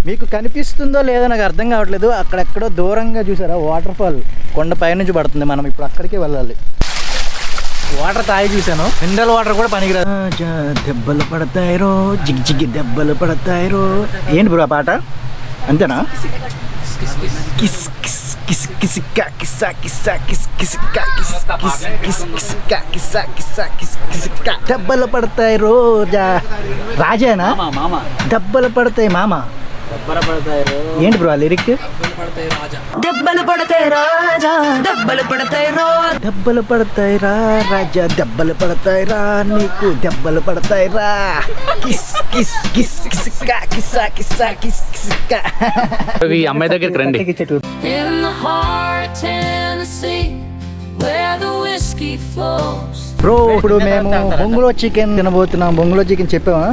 మీకు కనిపిస్తుందో లేదో నాకు అర్థం కావట్లేదు. అక్కడెక్కడో దూరంగా చూసారా వాటర్ ఫాల్, కొండ పైనుంచి పడుతుంది. మనం ఇప్పుడు అక్కడికే వెళ్ళాలి. వాటర్ తాగి చూసాను, మినరల్ వాటర్ కూడా పనికిరాదు. దెబ్బలు పడతాయిరో జిగ్ జిగ్ దెబ్బలు పడతాయిరో. ఏంటి బ్రో ఆ పాట అంతేనా? కిస్ కిస్ కిస్ కిసిక్కా కిస్సా కిస్సా కిస్ కిసిక్కా కిస్ కిస్ కిస్ కిసిక్కా కిస్సా కిస్సా కిస్ కిసిక్కా. దెబ్బలు పడతాయి రోజా రాజేనా? దెబ్బలు పడతాయి మామ. ఏంటి బ్రో ఆ లిరిక్? దెబ్బలు పడతాయి రాజా, దెబ్బలు పడతాయి రో, దెబ్బలు పడతాయి రా రాజా, దెబ్బలు పడతాయి రా నీకు, దెబ్బలు పడతాయి రా. కిస్ కిస్ కిస్ కిసిక్కా కిస్సా కిస్సా కిస్ కిసిక్కా. ఈ అమ్మాయి దగ్గరికి రండి. in the heart Tennessee where the whiskey flows. Bro ఇప్పుడు మేము బొంగులో చికెన్ తినబోతున్నాం. బొంగులో చికెన్ చెప్పామా?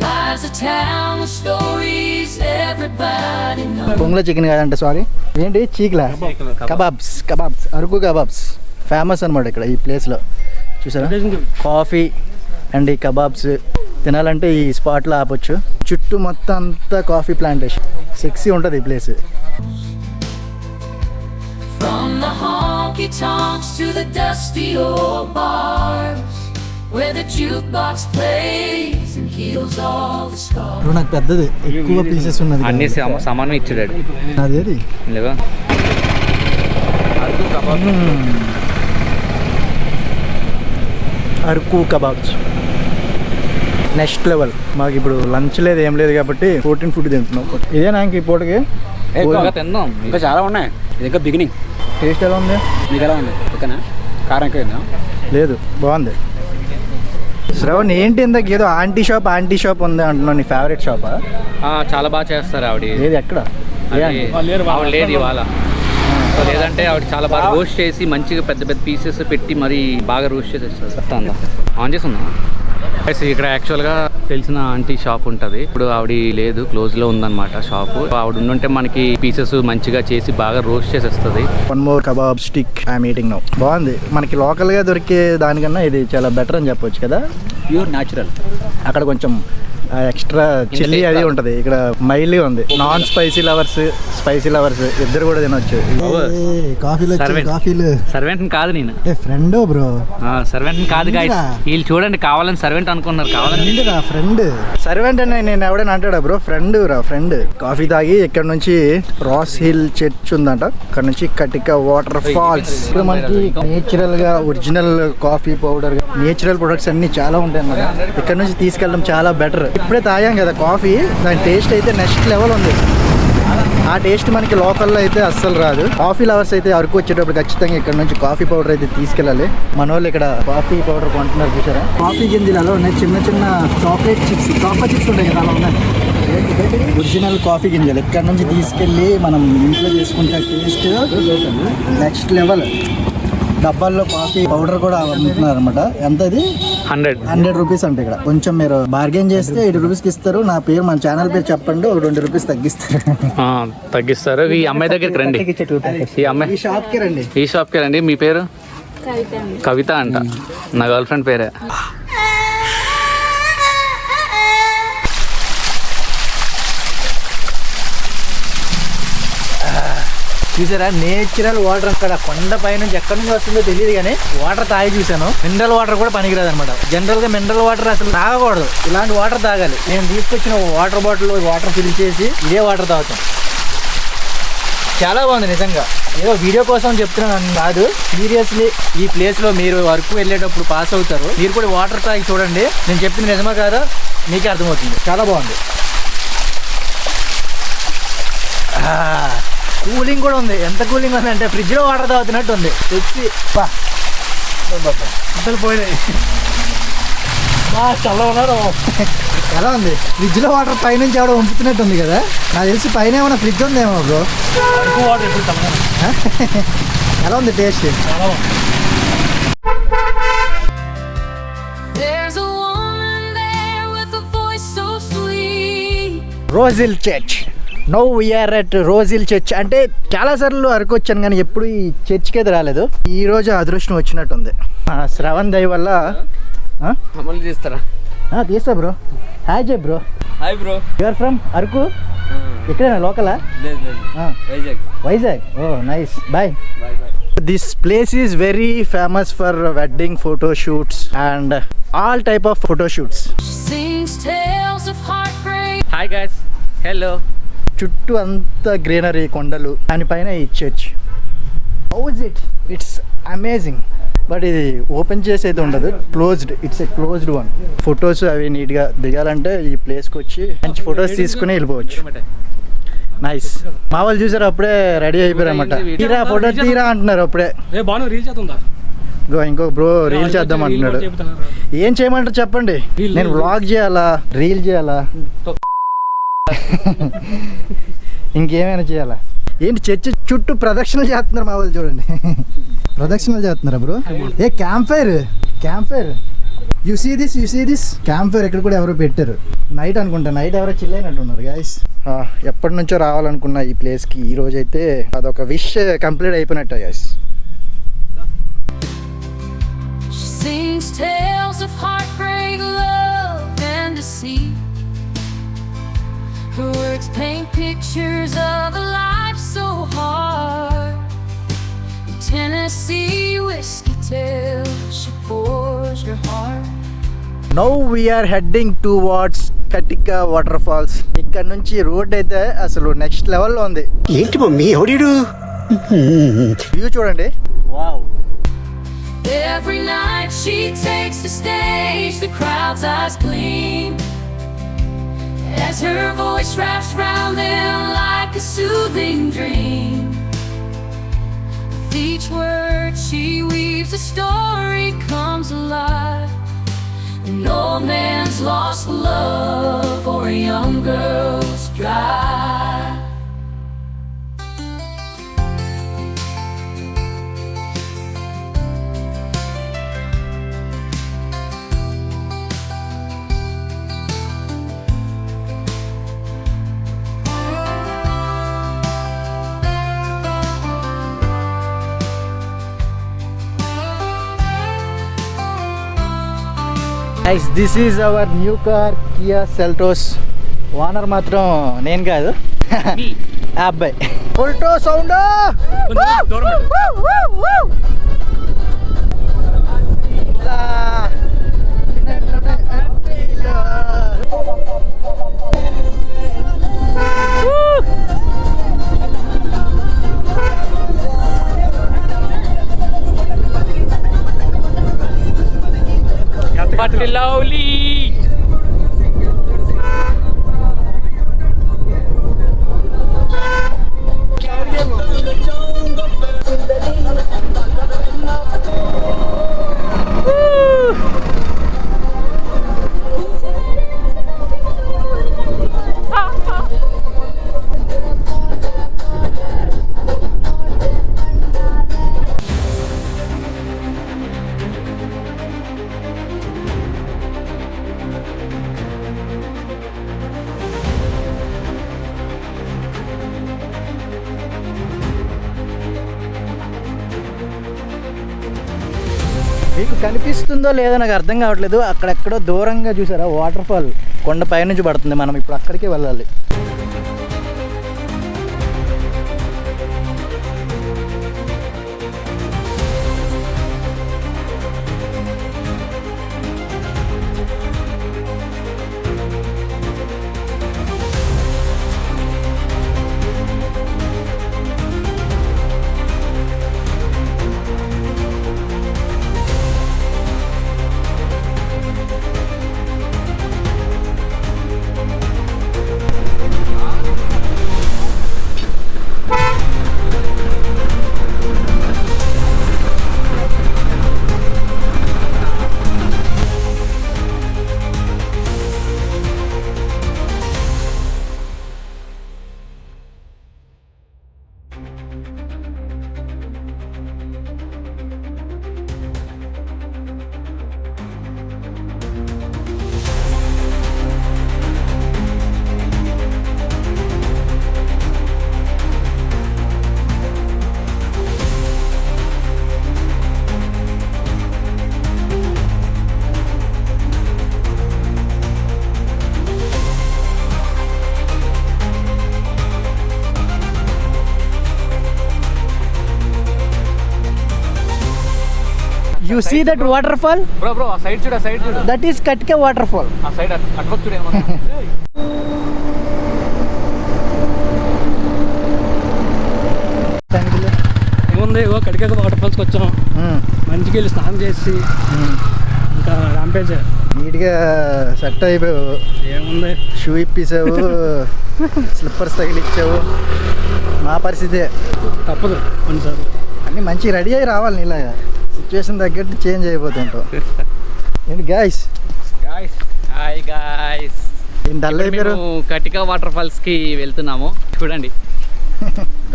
Lies a town with stories everybody knows. బొంగులో చికెన్ కాదంటే సారీ, ఏంటి చీక్లా kebabs. Kebabs Araku kebabs famous అనమాట ఇక్కడ ఈ ప్లేస్లో. చూసారా కాఫీ అండ్ ఈ కబాబ్స్ తినాలంటే ఈ స్పాట్లో ఆపొచ్చు. చుట్టూ మొత్తం అంతా కాఫీ ప్లాంటేషన్. సెక్సీ ఉంటుంది ఈ place. From the honky tonks to the dusty old bars where the jukebox plays and heals all the scars. ఇప్పుడు నాకు పెద్దది ఎక్కువ పీసెస్ ఉన్నది. అన్ని సమానం ఇచ్చాడు అదేది లేవా? Araku kebabs next level. మాకు ఇప్పుడు లంచ్ లేదు ఏం లేదు కాబట్టి ప్రోటీన్ ఫుడ్ తింటున్నాం. ఇదేనా ఇంక ఈ పూటకి? తిందాం, ఇంకా చాలా ఉన్నాయి. ఇది ఇంకా బిగినింగ్. టేస్ట్ ఎలా ఉంది? మీకు ఎలా ఉంది? ఓకేనా? కారం ఎక్కువ లేదు, బాగుంది. శ్రవణ్ ఏంటి ఇందాక ఏదో ఆంటీ షాప్ ఉంది అంటున్నావు, నీ ఫేవరెట్ షాపా? చాలా బాగా చేస్తారు ఆవిడ. ఏది ఎక్కడ? ఆవిడ లేదు ఇవాళ. సో లేదంటే ఆవిడ చాలా బాగా రోస్ట్ చేసి మంచిగా పెద్ద పెద్ద పీసెస్ పెట్టి మరి బాగా రోస్ట్ చేసి ఇస్తారు. ఆన్ చేసి ఉందా? ఇక్కడ యాక్చువల్గా తెలిసిన ఆంటీ షాప్ ఉంటుంది. ఇప్పుడు ఆవిడ లేదు, క్లోజ్లో ఉందన్నమాట షాపు. ఆవిడ ఉండుంటే మనకి పీసెస్ మంచిగా చేసి బాగా రోస్ట్ చేసేస్తుంది. One more kebab stick I'm eating now. బాగుంది. మనకి లోకల్గా దొరికే దానికన్నా ఇది చాలా బెటర్ అని చెప్పొచ్చు కదా. Pure natural. అక్కడ కొంచెం ఎక్స్ట్రా చిల్లీ అది ఉంటుంది, ఇక్కడ మైలీ ఉంది. Non spicy lovers, spicy lovers ఇద్దరు కూడా తినొచ్చు. కాఫీలు సర్వెంట్ కాదు నేను, ఫ్రెండ్ బ్రో. సర్వెంట్ కాదు గాయస్, వీళ్ళు చూడండి కావాలని సర్వెంట్ అనుకున్నారు. కావాలని ఫ్రెండ్ సర్వెంట్ అని నేను ఎవడైనా అంటాడా బ్రో? ఫ్రెండ్ రా ఫ్రెండ్. కాఫీ తాగి ఇక్కడ నుంచి రాస్ హిల్ చర్చ్ ఉందంట, ఇక్కడ నుంచి కటిక వాటర్ ఫాల్స్. ఇప్పుడు మనకి నేచురల్ గా original coffee powder, natural products అన్ని చాలా ఉంటాయి అన్నమాట. ఇక్కడ నుంచి తీసుకెళ్ళడం చాలా బెటర్. ఇప్పుడే తాగాం కదా కాఫీ, దాని టేస్ట్ అయితే నెక్స్ట్ లెవెల్ ఉంది. ఆ టేస్ట్ మనకి లోకల్లో అయితే అస్సలు రాదు. కాఫీ లవర్స్ అయితే అరకు వచ్చేటప్పుడు ఖచ్చితంగా ఇక్కడ నుంచి కాఫీ పౌడర్ అయితే తీసుకెళ్ళాలి. మన వాళ్ళు ఇక్కడ కాఫీ పౌడర్ కొంటున్నారు చూసారా. కాఫీ గింజలు అలా ఉన్నాయి, చిన్న చిన్న చాక్లెట్ చిప్స్, చాక్లెట్ చిప్స్ ఉంటాయి కదా, అలా ఉన్నాయి. ఒరిజినల్ కాఫీ గింజలు ఇక్కడ నుంచి తీసుకెళ్ళి మనం ఇంట్లో చేసుకుంటే టేస్ట్ నెక్స్ట్ లెవెల్. డబ్బాల్లో కాఫీ పౌడర్ కూడా అమ్ముతున్నారు అనమాట. ఎంత ఇది? 100 రూపీస్ అంటే. ఇక్కడ కొంచెం మీరు బార్గెన్ చేస్తే 80 రూపీస్కి ఇస్తారు. నా పేరు, మన ఛానల్ పేరు చెప్పండి, ఒక 2 రూపీస్ తగ్గిస్తారు. ఈ అమ్మాయి దగ్గరికి రండి. ఈ అమ్మాయి ఈ షాప్కి రండి. ఈ షాప్కి రండి. మీ పేరు? కవిత అంట. నా గర్ల్ ఫ్రెండ్ పేరే. చూసారా నేచురల్ వాటర్. అక్కడ కొండ పై నుంచి ఎక్కడి నుంచి వస్తుందో తెలియదు కానీ వాటర్ తాగి చూసాను. మినరల్ వాటర్ కూడా పనికిరాదు అనమాట. జనరల్ గా మినరల్ వాటర్ అసలు తాగకూడదు, ఇలాంటి వాటర్ తాగాలి. నేను తీసుకొచ్చిన వాటర్ బాటిల్ వాటర్ ఫిల్ చేసి ఇదే వాటర్ తాగుతాం. చాలా బాగుంది నిజంగా. ఏదో వీడియో కోసం చెప్తున్నాను కాదు, సీరియస్లీ ఈ ప్లేస్ లో మీరు వరకు వెళ్ళేటప్పుడు పాస్ అవుతారు. మీరు కూడా వాటర్ తాగి చూడండి, నేను చెప్పింది నిజమా కాదా మీకే అర్థమవుతుంది. చాలా బాగుంది. కూలింగ్ కూడా ఉంది. ఎంత కూలింగ్ ఉంది అంటే ఫ్రిడ్జ్ లో వాటర్ తాగుతున్నట్టు ఉంది. తెచ్చి పోయినాయి. చాలా ఉన్నారు. ఎలా ఉంది? ఫ్రిడ్జ్ లో వాటర్ పైనుంచి ఎవడో వంపుతున్నట్టు ఉంది కదా. నాకు తెలిసి పైన ఏమైనా ఫ్రిడ్జ్ ఉందేమో బ్రో. ఎలా ఉంది taste? Rose Hill Church. No we are at Rose Hill Church. అంటే చాలాసార్లు అరకు వచ్చాను కానీ ఎప్పుడు ఈ చర్చ్కి అయితే రాలేదు. ఈ రోజు అదృష్టం వచ్చినట్టుంది. శ్రవణ్ దయ వల్ల. తీస్తారా? తీస్తా bro. Hi Jai bro. Hi bro. You're from Araku? ఇక్కడేనా లోకలా లేదు లేదు Vizag Vizag oh nice bye bye bye. This place is very famous for wedding photo shoots and all type of photo shoots. She sings tales of heartbreak. Hi guys, hello. చుట్టూ అంతా greenery కొండలు దానిపైన ఈ church. How is it? It's amazing. But ఇది open చేసి అయితే ఉండదు, closed. It's a closed one. Photos అవి నీట్గా దిగాలంటే ఈ ప్లేస్కి వచ్చి మంచి ఫొటోస్ తీసుకుని వెళ్ళిపోవచ్చు. నైస్. మా వాళ్ళు చూసారు అప్పుడే రెడీ అయిపోయారు అనమాట. తీరా ఫోటో తీరా అంటున్నారు అప్పుడే. ఇంకో బ్రో రీల్ చేద్దాం అంటున్నాడు. ఏం చేయమంటారు చెప్పండి? నేను వ్లాగ్ చేయాలా, రీల్ చేయాలా, ఇంకేమైనా చేయాలా? ఏంటి చర్చ్ చుట్టూ ప్రదక్షిణలు చేస్తున్నారు మా వాళ్ళు, చూడండి. ప్రదక్షిణలు చేస్తున్నారా bro? A campfire you see this campfire ఇక్కడ కూడా ఎవరో పెట్టారు. నైట్ అనుకుంటా, నైట్ ఎవరో చిల్ అయినట్టున్నారు గైస్. ఎప్పటి నుంచో రావాలనుకున్నా ఈ ప్లేస్కి. ఈ రోజైతే అదొక విష్ కంప్లీట్ అయిపోయినట్టు guys. She sings tales of heartbreak, love, and deceit. Her words paint pictures of a life so hard. In Tennessee whiskey tales, she pours her heart. Now we are heading towards కటిక water falls. ఇక్కడ నుంచి road అయితే అసలు next లెవెల్లో ఉంది. ఏంటి mummy ఎవడీడు? View చూడండి. Wow. Every night she takes the stage, the crowd's eyes gleam as her voice wraps round them like a soothing dream. With each word she weaves a story comes alive. An old man's lost love or a young girl's drive. Guys this is our new car Kia Seltos. Owner మాత్రం నేను కాదు, ఆ అబ్బాయి. ఫుల్టో sound. But lovely. మీకు కనిపిస్తుందో లేదో నాకు అర్థం కావట్లేదు. అక్కడెక్కడో దూరంగా చూసారా వాటర్ ఫాల్, కొండ పైనుంచి పడుతుంది. మనం ఇప్పుడు అక్కడికే వెళ్ళాలి. You see that waterfall, bro ఆ సైడ్ చూడు, ఆ సైడ్ చూడు, that is Katki waterfall. ఆ సైడ్ అటువైపు చూడు ఏమన్నా. ఏముంది ఇగో కడికాక వాటర్ ఫాల్స్కి వచ్చాం, మంచిగా వెళ్ళి స్నానం చేసి ఇంకా రాంపేజ్ నీట్గా సెట్ అయిపోయావు. ఏముంది షూ ఇప్పించావు, స్లిప్పర్స్ తగిలిచ్చావు. మా పరిస్థితే తప్పదు కొన్నిసార్లు. అన్నీ మంచి రెడీ అయ్యి రావాలి నీలాగా, సిచ్యువేషన్ తగ్గట్టు చేంజ్ అయిపోతుంటావు. ఏంటి గాయస్, హాయ్ గాయ్స్, ఏం డల్ అయిపోయారు? కటికా వాటర్ ఫాల్స్ కి వెళ్తున్నాము. చూడండి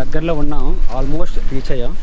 దగ్గరలో ఉన్నాం, ఆల్మోస్ట్ రీచ్ అయ్యాం.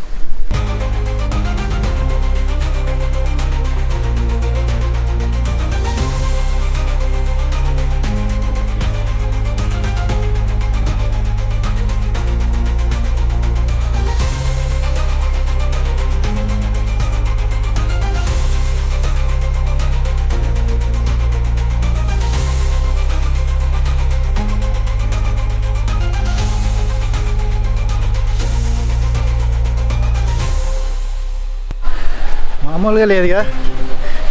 మామూలుగా లేదుగా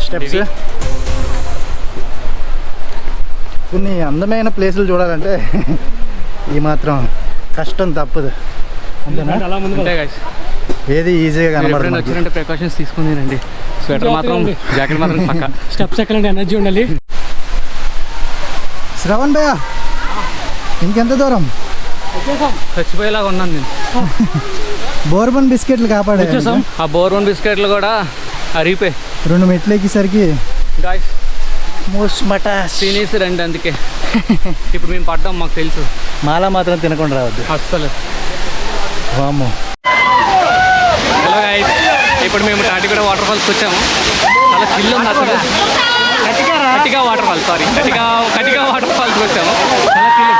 స్టెప్స్. కొన్ని అందమైన ప్లేసులు చూడాలంటే ఈ మాత్రం కష్టం తప్పదు. అంతేనా? అలా ముందు అంతే guys. ఏది ఈజీగా మీరు ఎప్పుడైనా కనబడుతుంది. వచ్చినంటే ప్రికాషన్స్ తీసుకుని రండి. స్వెటర్ మాత్రం, జాకెట్ మాత్రం పక్క. స్టెప్స్ ఎక్కలంటే ఎనర్జీ ఉండాలి. శ్రవణ్ భయ్య, ఇంకెంత దూరం? చచ్చిపోయేలాగా ఉన్నాను నేను. బోర్బన్ బిస్కెట్లు కాపాడే. వచ్చేసాం. ఆ బోర్బన్ బిస్కెట్లు కూడా అరిగిపోయి 2 మెట్లు ఎక్కేసరికి గాయస్ మటాస్ తినేసి రండి. అందుకే ఇప్పుడు మేము పడ్డాం, మాకు తెలుసు. మాలా మాత్రం తినకుండా రావద్దు. అస్సలు. వామ్మో. హలో గాయస్, ఇప్పుడు మేము టాటిగూడ వాటర్ ఫాల్స్కి వచ్చాము. చాలా చిల్లు ఉంది అసలు. Katika water falls, sorry, Katika water ఫాల్స్కి వచ్చాము. చాలా chill.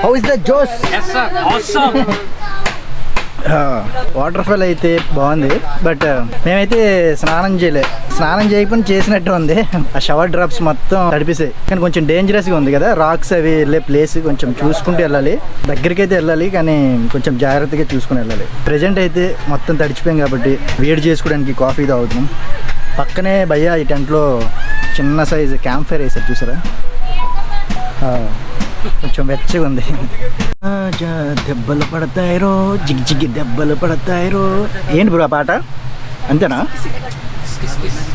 How is the joes? Water fall అయితే బాగుంది, బట్ మేమైతే స్నానం చేయకపోయినా చేసినట్టు ఉంది. ఆ షవర్ డ్రాప్స్ మొత్తం తడిపిసాయి, కానీ కొంచెం డేంజరస్గా ఉంది కదా. రాక్స్ అవి వెళ్ళే ప్లేస్ కొంచెం చూసుకుంటూ వెళ్ళాలి. దగ్గరికి అయితే వెళ్ళాలి, కానీ కొంచెం జాగ్రత్తగా చూసుకుని వెళ్ళాలి. ప్రెజెంట్ అయితే మొత్తం తడిచిపోయాం కాబట్టి వేడి చేసుకోవడానికి కాఫీ తాగుతున్నాం. పక్కనే భయ్య ఈ టెంట్లో చిన్న సైజు క్యాంప్ ఫైర్ వేసారు, చూసారా? కొంచెం వెచ్చగా ఉంది. దెబ్బలు పడతాయిరో, జిగ్జిగి దెబ్బలు పడతాయిరో. ఏంటి బ్రో ఆ పాట? అంతేనా?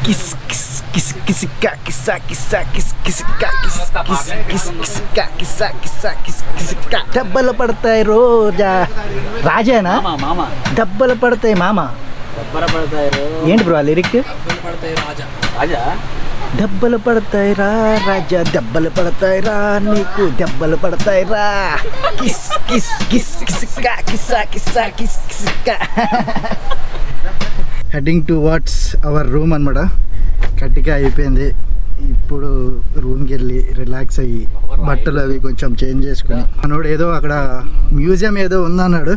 కిస్ కిస్ కిస్ కిసిక్కా కిస్సా కిస్సా కిస్ కిసిక్కా కిస్ కిస్ కిస్ కిసిక్కా కిస్సా కిస్సా కిస్ కిసిక్కా. దెబ్బలు పడతాయి రోజా. రాజేనా? దెబ్బలు పడతాయి మామ. ఏంటి బ్రో ఆ లిరిక్? దెబ్బలు పడతాయి రా రాజా, దెబ్బలు పడతాయి రా, నీకు దెబ్బలు పడతాయి రా. కిస్ కిస్ కిస్ కిసిక్కా కిస్సా కిస్సా కిస్ కిసిక్కా. Heading to what's our room అనమాట. కట్టిగా అయిపోయింది. ఇప్పుడు రూమ్కి వెళ్ళి రిలాక్స్ అయ్యి బట్టలు అవి కొంచెం చేంజ్ చేసుకుని, మనోడు ఏదో అక్కడ మ్యూజియం ఏదో ఉందన్నాడు.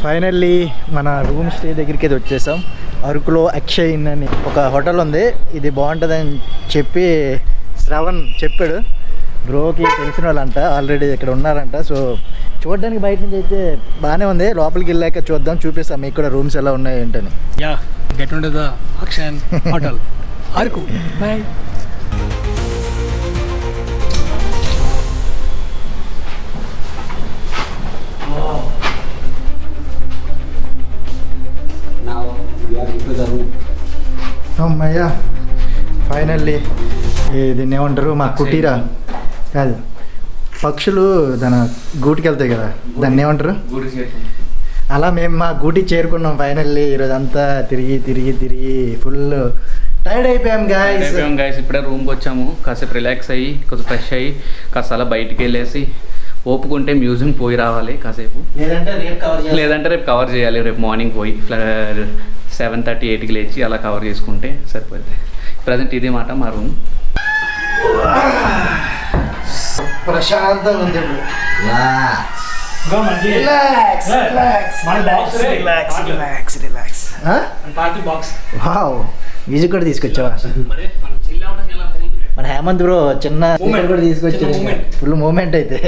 ఫైనల్లీ మన రూమ్ స్టే దగ్గరికి అయితే వచ్చేసాం. అరకులో అక్షయ్ ఇన్ అని ఒక హోటల్ ఉంది, ఇది బాగుంటుందని చెప్పి శ్రవణ్ చెప్పాడు. బ్రోకి తెలిసిన వాళ్ళంట, ఆల్రెడీ ఇక్కడ ఉన్నారంట. సో చూడడానికి బయట నుంచి అయితే బాగానే ఉంది, లోపలికి వెళ్ళాక చూద్దాం, చూపిస్తాం మీకు కూడా రూమ్స్ ఎలా ఉన్నాయి ఏంటని. యా గెట్ ఉండే ద అక్షన్ హోటల్ అరకు. బాయ్. అమ్మయ్యా ఫైనల్లీ దీన్ని ఏమంటారు, మా కుటీరా కాదు, పక్షులు దాని గూటికి వెళ్తాయి కదా, దాన్ని ఏమంటారు, అలా మేము మా గూటికి చేరుకున్నాం ఫైనల్లీ. ఈరోజు అంతా తిరిగి తిరిగి తిరిగి ఫుల్ టైర్డ్ అయిపోయాం గాయస్. ఇప్పుడే రూమ్కి వచ్చాము, కాసేపు రిలాక్స్ అయ్యి కొంచెం ఫ్రెష్ అయ్యి కాస్త అలా బయటికి వెళ్ళేసి ఓపుకుంటే మ్యూజియం పోయి రావాలి కాసేపు, లేదంటే రేపు కవర్ చేయాలి. రేపు మార్నింగ్ పోయి 7:30, 8కి లేచి అలా కవర్ చేసుకుంటే సరిపోతుంది. ప్రజెంట్ ఇది మాట మా రూమ్. ప్రశాంతంగా ఉంది. మ్యూజిక్ కూడా తీసుకొచ్చావా? మన హేమంత్ బ్రో చిన్న కూడా తీసుకొచ్చాడు, ఫుల్ మూమెంట్ అయితే.